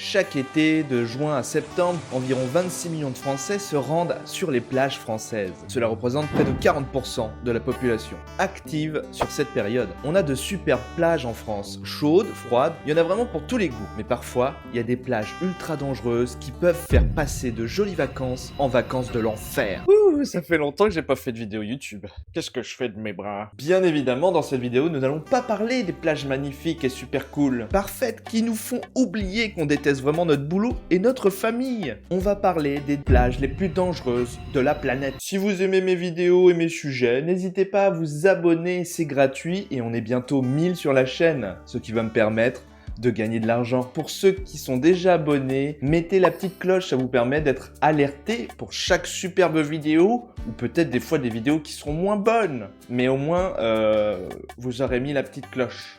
Chaque été, de juin à septembre, environ 26 millions de Français se rendent sur les plages françaises. Cela représente près de 40% de la population active sur cette période. On a de superbes plages en France, chaudes, froides, il y en a vraiment pour tous les goûts. Mais parfois, il y a des plages ultra dangereuses qui peuvent faire passer de jolies vacances en vacances de l'enfer. Ouh, ça fait longtemps que j'ai pas fait de vidéo YouTube. Qu'est-ce que je fais de mes bras? Bien évidemment, dans cette vidéo, nous n'allons pas parler des plages magnifiques et super cool, parfaites, qui nous font oublier qu'on déteste vraiment notre boulot et notre famille. On va parler des plages les plus dangereuses de la planète. Si vous aimez mes vidéos et mes sujets, n'hésitez pas à vous abonner, c'est gratuit et on est bientôt 1000 sur la chaîne, ce qui va me permettre de gagner de l'argent. Pour ceux qui sont déjà abonnés, mettez la petite cloche, ça vous permet d'être alerté pour chaque superbe vidéo, ou peut-être des fois des vidéos qui seront moins bonnes, mais au moins vous aurez mis la petite cloche.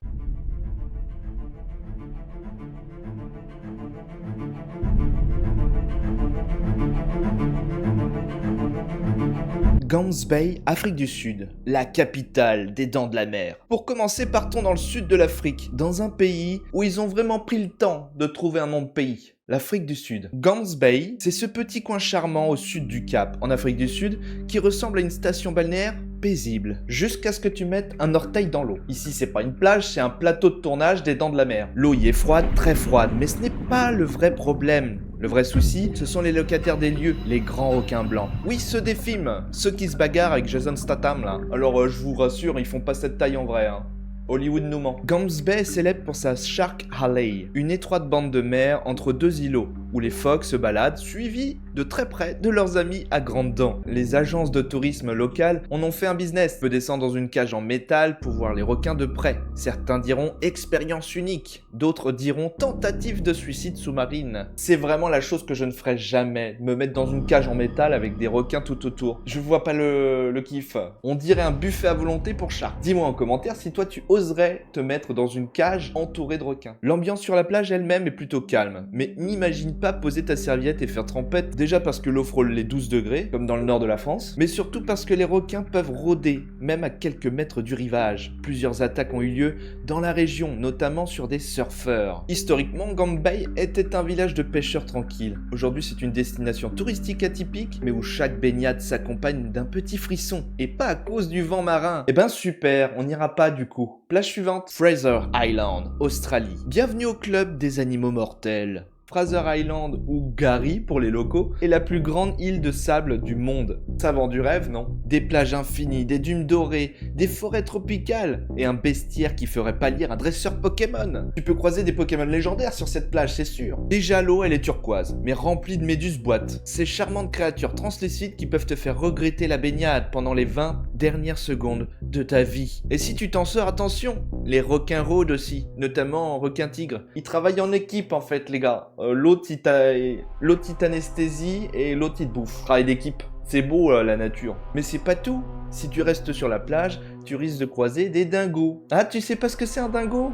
Gams Bay, Afrique du Sud, la capitale des dents de la mer. Pour commencer, partons dans le sud de l'Afrique, dans un pays où ils ont vraiment pris le temps de trouver un nom de pays. L'Afrique du Sud. Gams Bay, c'est ce petit coin charmant au sud du Cap, en Afrique du Sud, qui ressemble à une station balnéaire paisible, jusqu'à ce que tu mettes un orteil dans l'eau. Ici, c'est pas une plage, c'est un plateau de tournage des dents de la mer. L'eau y est froide, très froide, mais ce n'est pas le vrai problème. Le vrai souci, ce sont les locataires des lieux, les grands requins blancs. Oui, ceux des films, ceux qui se bagarrent avec Jason Statham là. Alors je vous rassure, ils font pas cette taille en vrai, hein. Hollywood nous ment. Gams Bay est célèbre pour sa Shark Alley, une étroite bande de mer entre deux îlots, où les phoques se baladent, suivis de très près de leurs amis à grandes dents. Les agences de tourisme locales en ont fait un business. On peut descendre dans une cage en métal pour voir les requins de près. Certains diront expérience unique, d'autres diront tentative de suicide sous-marine. C'est vraiment la chose que je ne ferai jamais, me mettre dans une cage en métal avec des requins tout autour. Je vois pas le kiff. On dirait un buffet à volonté pour chats. Dis-moi en commentaire si toi tu oserais te mettre dans une cage entourée de requins. L'ambiance sur la plage elle-même est plutôt calme, mais n'imagine pas poser ta serviette et faire trempette, déjà parce que l'eau frôle les 12 degrés, comme dans le nord de la France, mais surtout parce que les requins peuvent rôder, même à quelques mètres du rivage. Plusieurs attaques ont eu lieu dans la région, notamment sur des surfeurs. Historiquement, Gams Bay était un village de pêcheurs tranquilles. Aujourd'hui, c'est une destination touristique atypique, mais où chaque baignade s'accompagne d'un petit frisson, et pas à cause du vent marin. Eh ben super, on n'ira pas du coup. Plage suivante, Fraser Island, Australie. Bienvenue au club des animaux mortels. Fraser Island, ou Gary pour les locaux, est la plus grande île de sable du monde. Ça vend du rêve, non? Des plages infinies, des dunes dorées, des forêts tropicales et un bestiaire qui ferait pâlir un dresseur Pokémon. Tu peux croiser des Pokémon légendaires sur cette plage, c'est sûr. Déjà l'eau, elle est turquoise, mais remplie de méduses boîtes. Ces charmantes créatures translucides qui peuvent te faire regretter la baignade pendant les 20 dernières secondes de ta vie. Et si tu t'en sors, attention, les requins rôdent aussi, notamment requins tigres. Ils travaillent en équipe en fait, les gars. L'autre il t'anesthésie et l'autre il te bouffe. Travail d'équipe. C'est beau la nature. Mais c'est pas tout. Si tu restes sur la plage, tu risques de croiser des dingos. Ah, tu sais pas ce que c'est un dingo?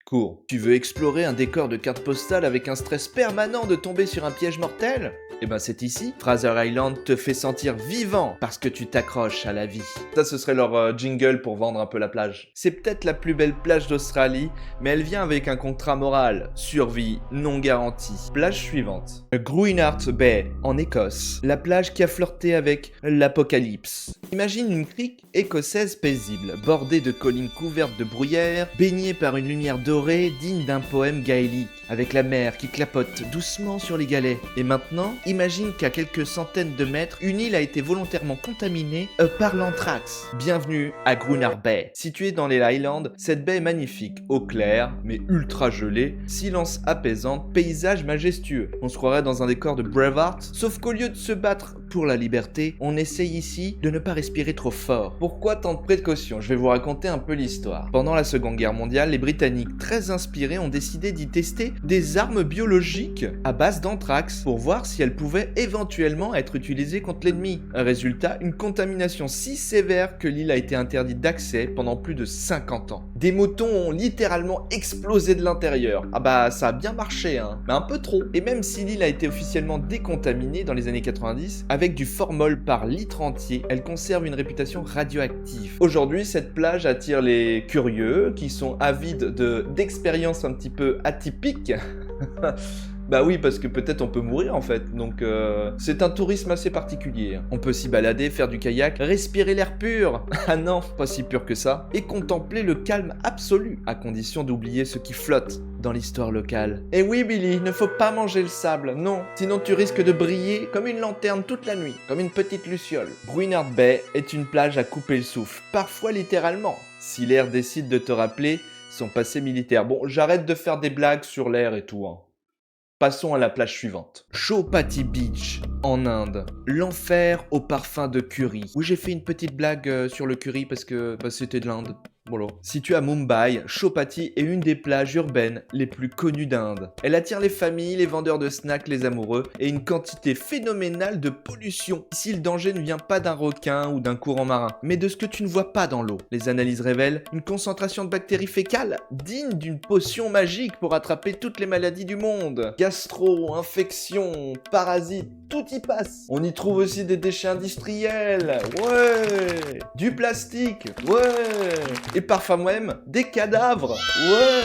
Court. Tu veux explorer un décor de carte postale avec un stress permanent de tomber sur un piège mortel? Eh ben c'est ici. Fraser Island te fait sentir vivant parce que tu t'accroches à la vie. Ça, ce serait leur jingle pour vendre un peu la plage. C'est peut-être la plus belle plage d'Australie, mais elle vient avec un contrat moral. Survie non garantie. Plage suivante. Gruinart Bay, en Écosse. La plage qui a flirté avec l'apocalypse. Imagine une crique écossaise paisible, bordée de collines couvertes de bruyère, baignée par une lumière dorée digne d'un poème gaélique, avec la mer qui clapote doucement sur les galets. Et maintenant, imagine qu'à quelques centaines de mètres, une île a été volontairement contaminée par l'anthrax. Bienvenue à Gruinart Bay. Située dans les Highlands, cette baie est magnifique, eau claire, mais ultra gelée, silence apaisant, paysage majestueux. On se croirait dans un décor de Braveheart, sauf qu'au lieu de se battre pour la liberté, on essaye ici de ne pas respirer trop fort. Pourquoi tant de précautions? Je vais vous raconter un peu l'histoire. Pendant la Seconde Guerre mondiale, les Britanniques, très inspirés, ont décidé d'y tester des armes biologiques à base d'anthrax pour voir si elles pouvaient éventuellement être utilisées contre l'ennemi. Résultat, une contamination si sévère que l'île a été interdite d'accès pendant plus de 50 ans. Des motons ont littéralement explosé de l'intérieur. Ah bah ça a bien marché, hein, mais un peu trop. Et même si l'île a été officiellement décontaminée dans les années 90, avec du formol par litre entier, elle conserve une réputation radioactive. Aujourd'hui, cette plage attire les curieux qui sont avides d'expériences un petit peu atypiques. Bah oui, parce que peut-être on peut mourir en fait, donc c'est un tourisme assez particulier. On peut s'y balader, faire du kayak, respirer l'air pur, ah non, pas si pur que ça, et contempler le calme absolu, à condition d'oublier ce qui flotte dans l'histoire locale. Et oui Billy, ne faut pas manger le sable, non, sinon tu risques de briller comme une lanterne toute la nuit, comme une petite luciole. Bruinard Bay est une plage à couper le souffle, parfois littéralement, si l'air décide de te rappeler son passé militaire. Bon, j'arrête de faire des blagues sur l'air et tout, hein. Passons à la plage suivante. Chowpatty Beach, en Inde. L'enfer au parfum de curry. Oui, j'ai fait une petite blague sur le curry parce que c'était de l'Inde. Voilà. Située à Mumbai, Chowpatty est une des plages urbaines les plus connues d'Inde. Elle attire les familles, les vendeurs de snacks, les amoureux et une quantité phénoménale de pollution. Ici, le danger ne vient pas d'un requin ou d'un courant marin, mais de ce que tu ne vois pas dans l'eau. Les analyses révèlent une concentration de bactéries fécales digne d'une potion magique pour attraper toutes les maladies du monde. Gastro, infections, parasites, tout y passe. On y trouve aussi des déchets industriels, ouais, du plastique, ouais, et parfois même des cadavres, ouais.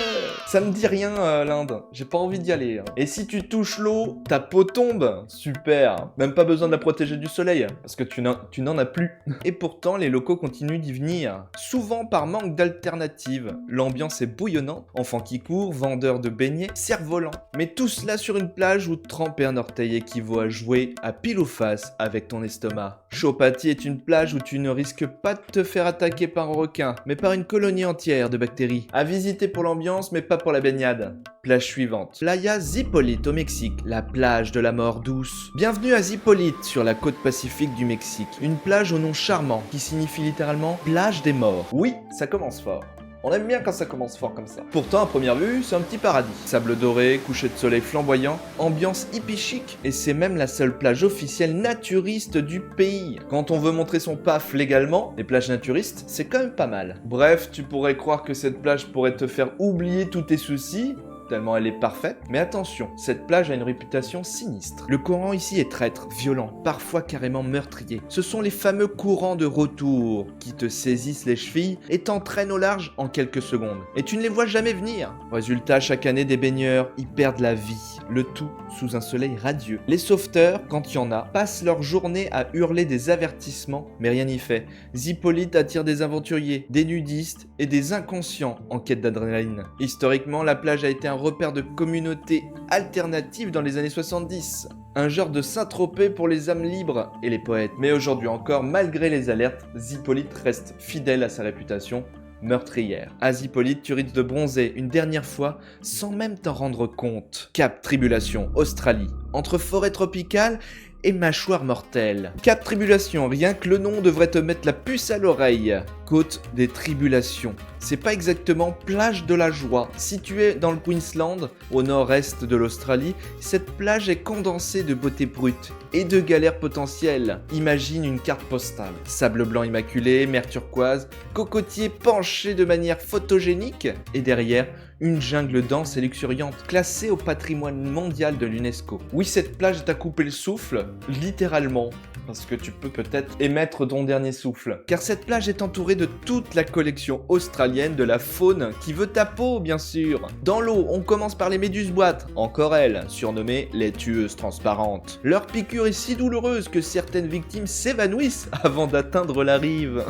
Ça me dit rien l'Inde, j'ai pas envie d'y aller. Et si tu touches l'eau, ta peau tombe, super. Même pas besoin de la protéger du soleil, parce que tu n'en as plus. Et pourtant, les locaux continuent d'y venir, souvent par manque d'alternatives. L'ambiance est bouillonnante, enfants qui courent, vendeurs de beignets, cerfs-volants. Mais tout cela sur une plage où tremper un orteil équivaut à jouer à pile ou face avec ton estomac. Chowpatty est une plage où tu ne risques pas de te faire attaquer par un requin, mais par une colonie entière de bactéries. À visiter pour l'ambiance, mais pas pour la baignade. Plage suivante. Playa Zipolite au Mexique, la plage de la mort douce. Bienvenue à Zipolite, sur la côte pacifique du Mexique. Une plage au nom charmant, qui signifie littéralement plage des morts. Oui, ça commence fort. On aime bien quand ça commence fort comme ça. Pourtant, à première vue, c'est un petit paradis. Sable doré, coucher de soleil flamboyant, ambiance hippie chic, et c'est même la seule plage officielle naturiste du pays. Quand on veut montrer son paf légalement, les plages naturistes, c'est quand même pas mal. Bref, tu pourrais croire que cette plage pourrait te faire oublier tous tes soucis, tellement elle est parfaite. Mais attention, cette plage a une réputation sinistre. Le courant ici est traître, violent, parfois carrément meurtrier. Ce sont les fameux courants de retour qui te saisissent les chevilles et t'entraînent au large en quelques secondes. Et tu ne les vois jamais venir. Résultat, chaque année, des baigneurs y perdent la vie. Le tout sous un soleil radieux. Les sauveteurs, quand il y en a, passent leur journée à hurler des avertissements, mais rien n'y fait. Zipolite attire des aventuriers, des nudistes et des inconscients en quête d'adrénaline. Historiquement, la plage a été un repère de communautés alternatives dans les années 70. Un genre de Saint-Tropez pour les âmes libres et les poètes. Mais aujourd'hui encore, malgré les alertes, Zipolite reste fidèle à sa réputation meurtrière. À Zipolite, tu risques de bronzer une dernière fois sans même t'en rendre compte. Cap Tribulation, Australie. Entre forêt tropicale et mâchoire mortelle. Cap Tribulation, rien que le nom devrait te mettre la puce à l'oreille. Côte des Tribulations. C'est pas exactement plage de la joie. Située dans le Queensland, au nord-est de l'Australie, cette plage est condensée de beauté brute et de galères potentielles. Imagine une carte postale. Sable blanc immaculé, mer turquoise, cocotiers penchés de manière photogénique et derrière, une jungle dense et luxuriante, classée au patrimoine mondial de l'UNESCO. Oui, cette plage est à couper le souffle, littéralement, parce que tu peux peut-être émettre ton dernier souffle. Car cette plage est entourée de toute la collection australienne de la faune qui veut ta peau, bien sûr. Dans l'eau, on commence par les méduses-boîtes, encore elles, surnommées les tueuses transparentes. Leur piqûre est si douloureuse que certaines victimes s'évanouissent avant d'atteindre la rive.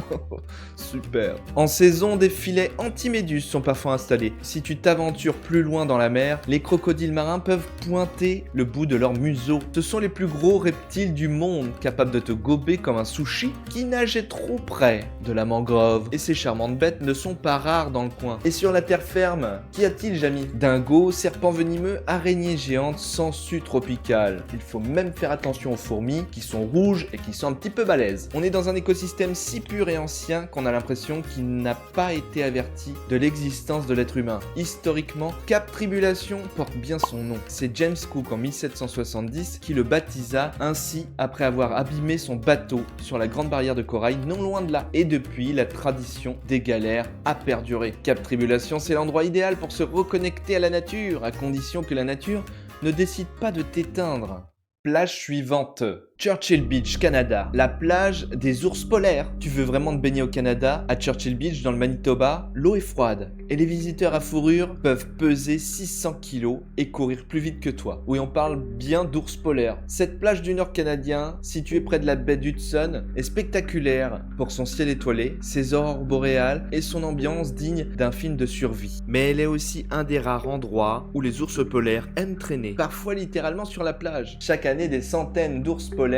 Super. En saison, des filets anti-méduses sont parfois installés. Si tu t'aventures plus loin dans la mer, les crocodiles marins peuvent pointer le bout de leur museau. Ce sont les plus gros reptiles du monde, capables de te gober comme un sushi qui nageait trop près de la mangrove. Et ces charmantes bêtes ne sont pas rares dans le coin. Et sur la terre ferme, qu'y a-t-il, Jamy? Dingos, serpents venimeux, araignées géantes, sangsues tropicales. Il faut même faire attention aux fourmis qui sont rouges et qui sont un petit peu balèzes. On est dans un écosystème si pur et ancien qu'on a l'impression qu'il n'a pas été averti de l'existence de l'être humain. Historiquement, Cap Tribulation porte bien son nom. C'est James Cook en 1770 qui le baptisa ainsi après avoir abîmé son bateau sur la Grande Barrière de Corail non loin de là. Et depuis, la tradition des galères a perduré. Cap Tribulation, c'est l'endroit idéal pour se reconnecter à la nature, à condition que la nature ne décide pas de t'éteindre. Plage suivante. Churchill Beach, Canada, la plage des ours polaires. Tu veux vraiment te baigner au Canada? À Churchill Beach, dans le Manitoba, l'eau est froide et les visiteurs à fourrure peuvent peser 600 kg et courir plus vite que toi. Oui, on parle bien d'ours polaires. Cette plage du nord canadien, située près de la baie d'Hudson, est spectaculaire pour son ciel étoilé, ses aurores boréales et son ambiance digne d'un film de survie. Mais elle est aussi un des rares endroits où les ours polaires aiment traîner, parfois littéralement sur la plage. Chaque année, des centaines d'ours polaires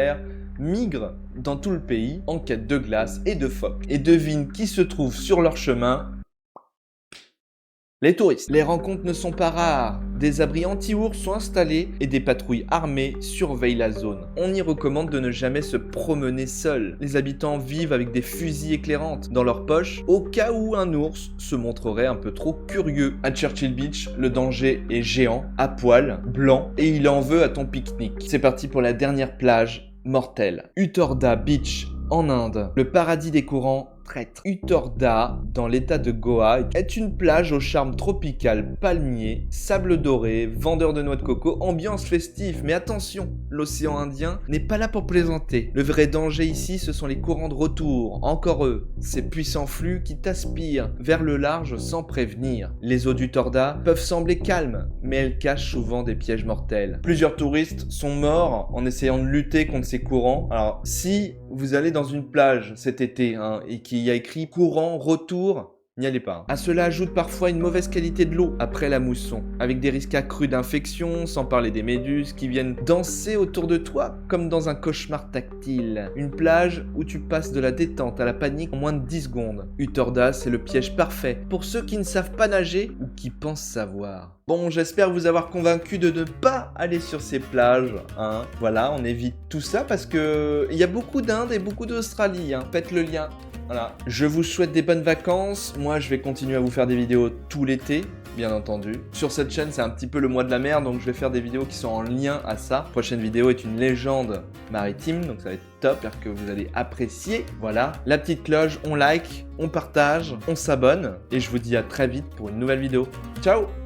migrent dans tout le pays en quête de glace et de phoques. Et devine qui se trouve sur leur chemin? Les touristes. Les rencontres ne sont pas rares. Des abris anti-ours sont installés et des patrouilles armées surveillent la zone. On y recommande de ne jamais se promener seul. Les habitants vivent avec des fusils éclairantes dans leurs poches au cas où un ours se montrerait un peu trop curieux. À Churchill Beach, le danger est géant, à poil, blanc et il en veut à ton pique-nique. C'est parti pour la dernière plage mortelle. Uttorda Beach en Inde, le paradis des courants traîtres. Uttorda, dans l'état de Goa, est une plage au charme tropical palmier, sable doré, vendeur de noix de coco, ambiance festive. Mais attention, l'océan Indien n'est pas là pour plaisanter. Le vrai danger ici, ce sont les courants de retour, encore eux, ces puissants flux qui t'aspirent vers le large sans prévenir. Les eaux d'Uttorda peuvent sembler calmes, mais elles cachent souvent des pièges mortels. Plusieurs touristes sont morts en essayant de lutter contre ces courants. Alors, si vous allez dans une plage cet été et qu'il y a écrit courant, retour, n'y allez pas. À cela ajoute parfois une mauvaise qualité de l'eau après la mousson, avec des risques accrus d'infection, sans parler des méduses qui viennent danser autour de toi comme dans un cauchemar tactile. Une plage où tu passes de la détente à la panique en moins de 10 secondes. Uttorda, c'est le piège parfait pour ceux qui ne savent pas nager ou qui pensent savoir. Bon, j'espère vous avoir convaincu de ne pas aller sur ces plages, Voilà, on évite tout ça parce que il y a beaucoup d'Inde et beaucoup d'Australie, Faites le lien. Voilà. Je vous souhaite des bonnes vacances. Moi, je vais continuer à vous faire des vidéos tout l'été, bien entendu. Sur cette chaîne, c'est un petit peu le mois de la mer, donc je vais faire des vidéos qui sont en lien à ça. La prochaine vidéo est une légende maritime, donc ça va être top. J'espère que vous allez apprécier. Voilà. La petite cloche, on like, on partage, on s'abonne. Et je vous dis à très vite pour une nouvelle vidéo. Ciao!